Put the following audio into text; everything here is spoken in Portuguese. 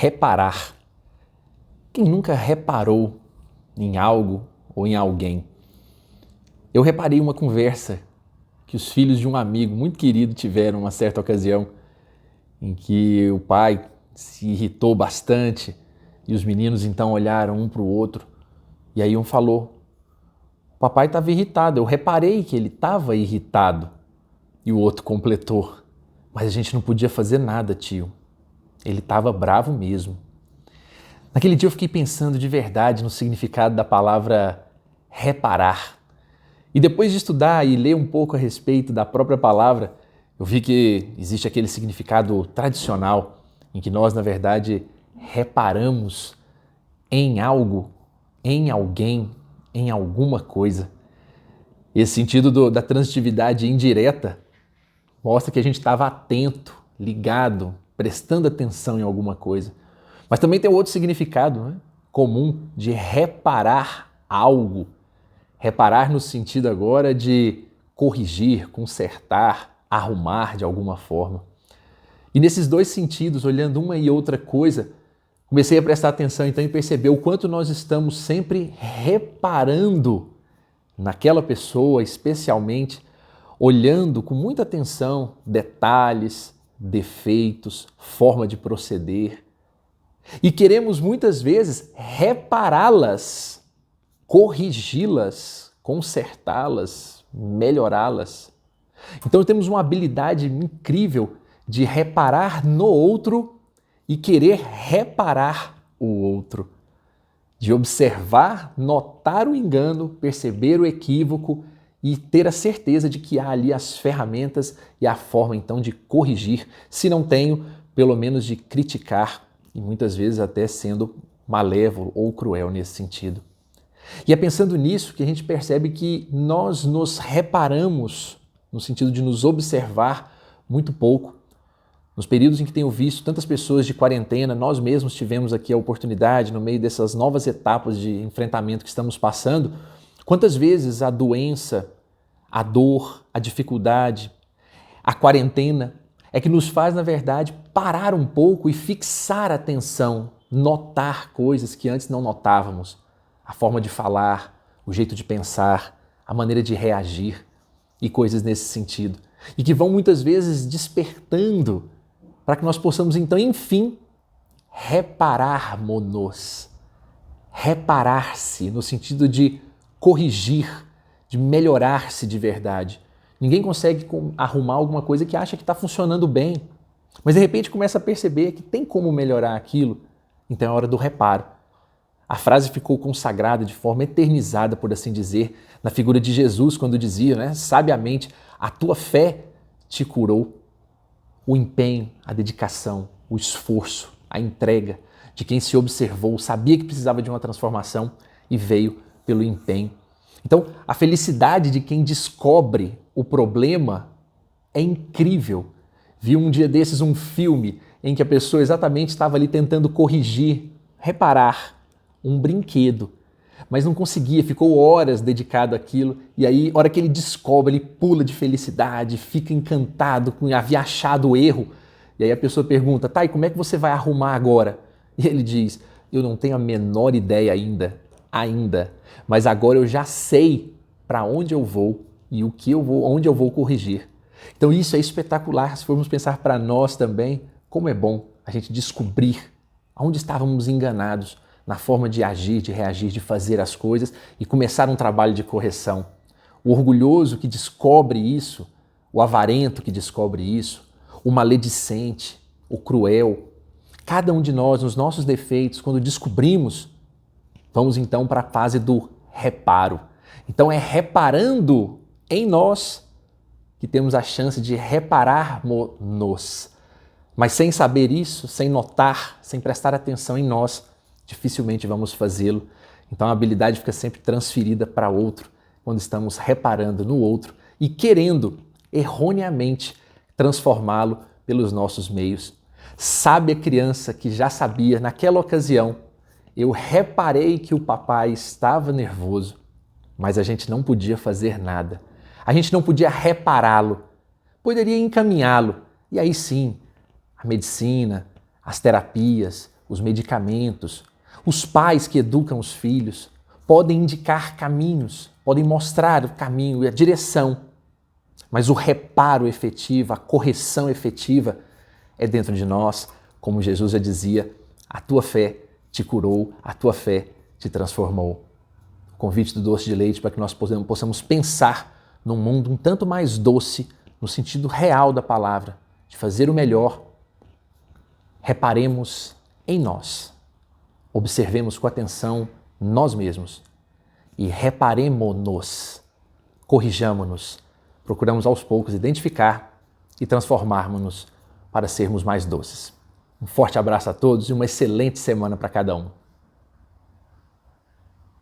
reparar. Quem nunca reparou em algo ou em alguém? Eu reparei uma conversa que os filhos de um amigo muito querido tiveram uma certa ocasião, em que o pai se irritou bastante e os meninos então olharam um para o outro e aí um falou: "O papai estava irritado, eu reparei que ele estava irritado." E o outro completou: "Mas a gente não podia fazer nada, tio. Ele estava bravo mesmo." Naquele dia eu fiquei pensando de verdade no significado da palavra reparar. E depois de estudar e ler um pouco a respeito da própria palavra, eu vi que existe aquele significado tradicional em que nós, na verdade, reparamos em algo, em alguém, em alguma coisa. Esse sentido da transitividade indireta mostra que a gente estava atento, ligado, prestando atenção em alguma coisa. Mas também tem outro significado, né, comum de reparar algo. Reparar no sentido agora de corrigir, consertar, arrumar de alguma forma. E nesses dois sentidos, olhando uma e outra coisa, comecei a prestar atenção então e perceber o quanto nós estamos sempre reparando naquela pessoa, especialmente, olhando com muita atenção detalhes, defeitos, forma de proceder. E queremos muitas vezes repará-las, corrigi-las, consertá-las, melhorá-las. Então temos uma habilidade incrível de reparar no outro e querer reparar o outro, de observar, notar o engano, perceber o equívoco e ter a certeza de que há ali as ferramentas e a forma então de corrigir, se não tenho, pelo menos de criticar, e muitas vezes até sendo malévolo ou cruel nesse sentido. E é pensando nisso que a gente percebe que nós nos reparamos, no sentido de nos observar, muito pouco. Nos períodos em que tenho visto tantas pessoas de quarentena, nós mesmos tivemos aqui a oportunidade, no meio dessas novas etapas de enfrentamento que estamos passando, quantas vezes a doença, a dor, a dificuldade, a quarentena é que nos faz, na verdade, parar um pouco e fixar a atenção, notar coisas que antes não notávamos. A forma de falar, o jeito de pensar, a maneira de reagir e coisas nesse sentido. E que vão muitas vezes despertando para que nós possamos então, enfim, reparar-nos. Reparar-se no sentido de corrigir, de melhorar-se de verdade. Ninguém consegue arrumar alguma coisa que acha que está funcionando bem, mas de repente começa a perceber que tem como melhorar aquilo, então é hora do reparo. A frase ficou consagrada de forma eternizada, por assim dizer, na figura de Jesus, quando dizia, né, sabiamente, a tua fé te curou. O empenho, a dedicação, o esforço, a entrega de quem se observou, sabia que precisava de uma transformação e veio pelo empenho. Então, a felicidade de quem descobre o problema é incrível. Vi um dia desses um filme em que a pessoa exatamente estava ali tentando corrigir, reparar um brinquedo, mas não conseguia, ficou horas dedicado àquilo e aí, a hora que ele descobre, ele pula de felicidade, fica encantado com havia achado o erro. E aí a pessoa pergunta: "Tá, e como é que você vai arrumar agora?" E ele diz: "Eu não tenho a menor ideia ainda, mas agora eu já sei para onde eu vou e o que eu vou, onde eu vou corrigir." Então isso é espetacular, se formos pensar para nós também, como é bom a gente descobrir onde estávamos enganados na forma de agir, de reagir, de fazer as coisas e começar um trabalho de correção. O orgulhoso que descobre isso, o avarento que descobre isso, o maledicente, o cruel, cada um de nós, nos nossos defeitos, quando descobrimos, vamos então para a fase do reparo. Então é reparando em nós que temos a chance de reparar-nos. Mas sem saber isso, sem notar, sem prestar atenção em nós, dificilmente vamos fazê-lo. Então a habilidade fica sempre transferida para outro, quando estamos reparando no outro e querendo, erroneamente, transformá-lo pelos nossos meios. Sabe a criança que já sabia naquela ocasião: eu reparei que o papai estava nervoso, mas a gente não podia fazer nada. A gente não podia repará-lo, poderia encaminhá-lo. E aí sim, a medicina, as terapias, os medicamentos, os pais que educam os filhos, podem indicar caminhos, podem mostrar o caminho e a direção, mas o reparo efetivo, a correção efetiva é dentro de nós, como Jesus já dizia, a tua fé te curou, a tua fé te transformou. O convite do Doce de Leite para que nós possamos pensar num mundo um tanto mais doce, no sentido real da palavra, de fazer o melhor. Reparemos em nós, observemos com atenção nós mesmos e reparemo-nos, corrijamo-nos, procuramos aos poucos identificar e transformarmos-nos para sermos mais doces. Um forte abraço a todos e uma excelente semana para cada um.